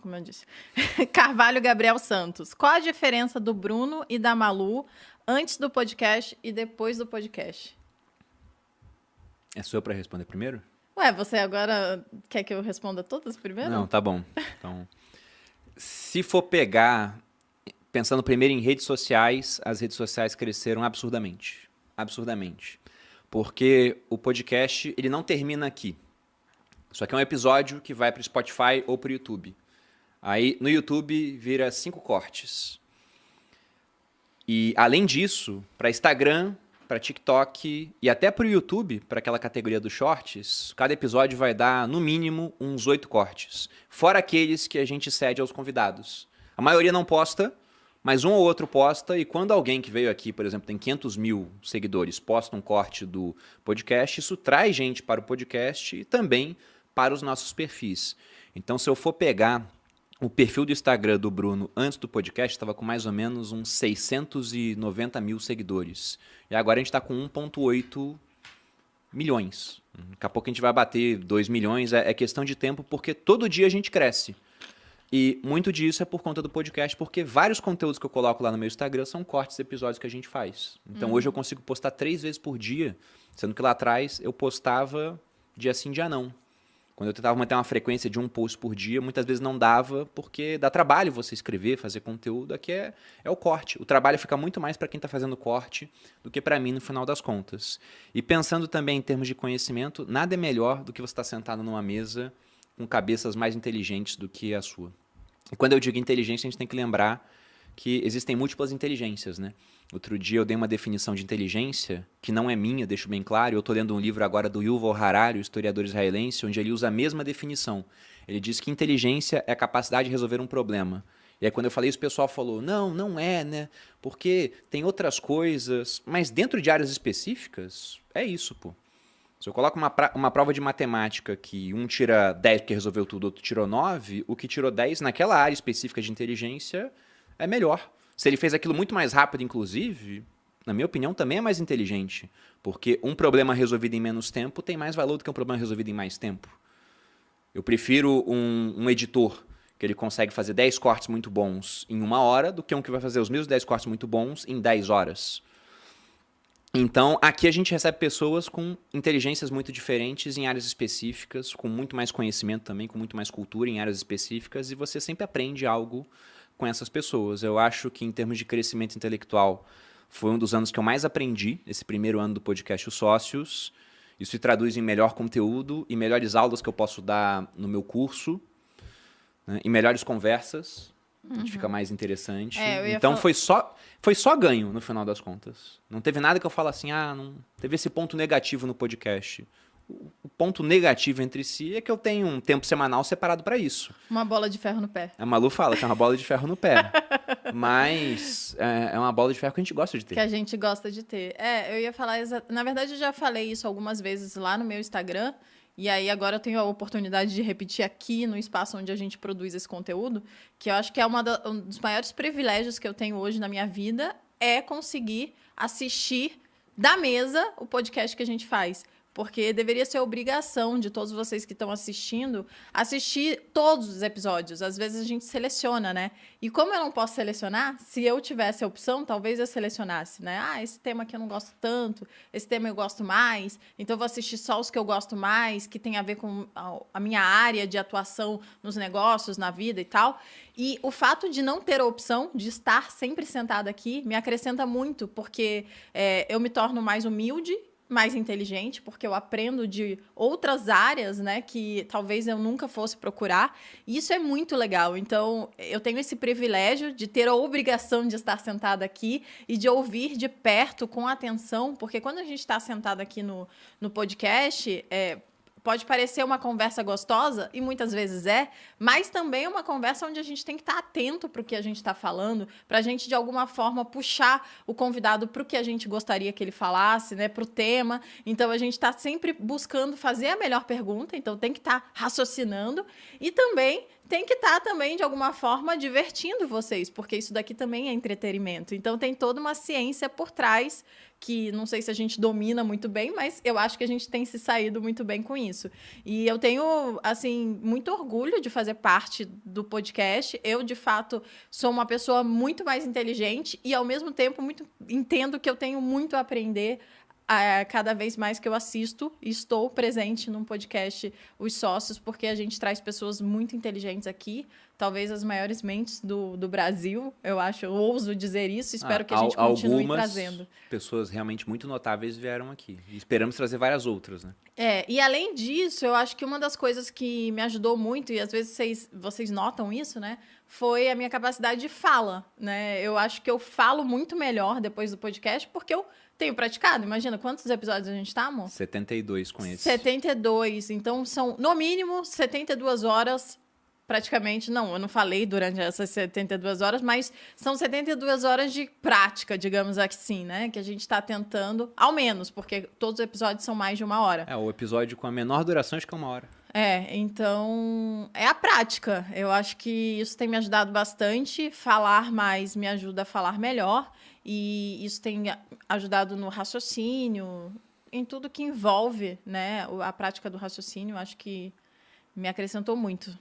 como eu disse. Carvalho Gabriel Santos. Qual a diferença do Bruno e da Malu antes do podcast e depois do podcast? É sua para responder primeiro? Ué, você agora quer que eu responda todas primeiro? Não, tá bom. Então, se for pegar, pensando primeiro em redes sociais, as redes sociais cresceram absurdamente. Absurdamente. Porque o podcast, ele não termina aqui. Isso aqui é um episódio que vai para o Spotify ou para o YouTube. Aí, no YouTube, vira 5 cortes. E, além disso, para Instagram, para TikTok e até para o YouTube, para aquela categoria dos shorts, cada episódio vai dar, no mínimo, uns 8 cortes. Fora aqueles que a gente cede aos convidados. A maioria não posta, mas um ou outro posta. E quando alguém que veio aqui, por exemplo, tem 500 mil seguidores, posta um corte do podcast, isso traz gente para o podcast e também para os nossos perfis. Então, se eu for pegar o perfil do Instagram do Bruno antes do podcast, estava com mais ou menos uns 690 mil seguidores. E agora a gente está com 1,8 milhões. Daqui a pouco a gente vai bater 2 milhões. É questão de tempo, porque todo dia a gente cresce. E muito disso é por conta do podcast, porque vários conteúdos que eu coloco lá no meu Instagram são cortes de episódios que a gente faz. Então hoje eu consigo postar 3 vezes por dia, sendo que lá atrás eu postava dia sim, dia não. Quando eu tentava manter uma frequência de um post por dia, muitas vezes não dava, porque dá trabalho você escrever, fazer conteúdo. Aqui é o corte. O trabalho fica muito mais para quem está fazendo corte do que para mim no final das contas. E pensando também em termos de conhecimento, nada é melhor do que você estar sentado numa mesa com cabeças mais inteligentes do que a sua. E quando eu digo inteligência, a gente tem que lembrar que existem múltiplas inteligências, né? Outro dia eu dei uma definição de inteligência, que não é minha, deixo bem claro. Eu estou lendo um livro agora do Yuval Harari, o historiador israelense, onde ele usa a mesma definição. Ele diz que inteligência é a capacidade de resolver um problema. E aí quando eu falei isso, o pessoal falou, não é, né? Porque tem outras coisas. Mas dentro de áreas específicas, é isso, pô. Se eu coloco uma prova de matemática que um tira 10 porque resolveu tudo, outro tirou 9, o que tirou 10 naquela área específica de inteligência é melhor. Se ele fez aquilo muito mais rápido, inclusive, na minha opinião, também é mais inteligente. Porque um problema resolvido em menos tempo tem mais valor do que um problema resolvido em mais tempo. Eu prefiro um editor que ele consegue fazer 10 cortes muito bons em 1 hora do que um que vai fazer os mesmos 10 cortes muito bons em 10 horas. Então, aqui a gente recebe pessoas com inteligências muito diferentes em áreas específicas, com muito mais conhecimento também, com muito mais cultura em áreas específicas, e você sempre aprende algo com essas pessoas. Eu acho que em termos de crescimento intelectual, foi um dos anos que eu mais aprendi, esse primeiro ano do podcast Os Sócios. Isso se traduz em melhor conteúdo e melhores aulas que eu posso dar no meu curso, né, e melhores conversas. A gente fica mais interessante. Então foi só ganho no final das contas. Não teve nada que eu falo assim, não teve esse ponto negativo no podcast. O ponto negativo entre si é que eu tenho um tempo semanal separado para isso. Uma bola de ferro no pé. A Malu fala que é uma bola de ferro no pé. Mas é uma bola de ferro que a gente gosta de ter. Que a gente gosta de ter. Eu ia falar... Na verdade, eu já falei isso algumas vezes lá no meu Instagram. E aí agora eu tenho a oportunidade de repetir aqui no espaço onde a gente produz esse conteúdo, que eu acho que é um dos maiores privilégios que eu tenho hoje na minha vida, é conseguir assistir da mesa o podcast que a gente faz. Porque deveria ser obrigação de todos vocês que estão assistindo assistir todos os episódios. Às vezes a gente seleciona, né? E como eu não posso selecionar, se eu tivesse a opção, talvez eu selecionasse, né? Esse tema aqui eu não gosto tanto, esse tema eu gosto mais, então eu vou assistir só os que eu gosto mais, que tem a ver com a minha área de atuação nos negócios, na vida e tal. E o fato de não ter a opção de estar sempre sentada aqui me acrescenta muito, porque eu me torno mais humilde, mais inteligente, porque eu aprendo de outras áreas, né, que talvez eu nunca fosse procurar. E isso é muito legal. Então, eu tenho esse privilégio de ter a obrigação de estar sentada aqui e de ouvir de perto, com atenção, porque quando a gente está sentado aqui no podcast, pode parecer uma conversa gostosa, e muitas vezes mas também é uma conversa onde a gente tem que estar atento para o que a gente está falando, para a gente, de alguma forma, puxar o convidado para o que a gente gostaria que ele falasse, né, para o tema. Então, a gente está sempre buscando fazer a melhor pergunta, então tem que estar raciocinando, e também tem que estar também, de alguma forma, divertindo vocês, porque isso daqui também é entretenimento. Então, tem toda uma ciência por trás, que não sei se a gente domina muito bem, mas eu acho que a gente tem se saído muito bem com isso. E eu tenho, assim, muito orgulho de fazer parte do podcast. Eu, de fato, sou uma pessoa muito mais inteligente e, ao mesmo tempo, entendo que eu tenho muito a aprender cada vez mais que eu assisto e estou presente num podcast Os Sócios, porque a gente traz pessoas muito inteligentes aqui, talvez as maiores mentes do Brasil, eu acho, eu ouso dizer isso, espero que a gente continue trazendo. Pessoas realmente muito notáveis vieram aqui, e esperamos trazer várias outras, né? E além disso, eu acho que uma das coisas que me ajudou muito, e às vezes vocês notam isso, né, foi a minha capacidade de fala, né? Eu acho que eu falo muito melhor depois do podcast, porque eu tenho praticado. Imagina quantos episódios a gente tá, amor? 72 com esse. 72. Então, são, no mínimo, 72 horas, praticamente. Não, eu não falei durante essas 72 horas, mas são 72 horas de prática, digamos assim, né? Que a gente tá tentando, ao menos, porque todos os episódios são mais de 1 hora. O episódio com a menor duração, acho que é 1 hora. Então, é a prática. Eu acho que isso tem me ajudado bastante. Falar mais me ajuda a falar melhor. E isso tem ajudado no raciocínio, em tudo que envolve, né, a prática do raciocínio. Acho que me acrescentou muito.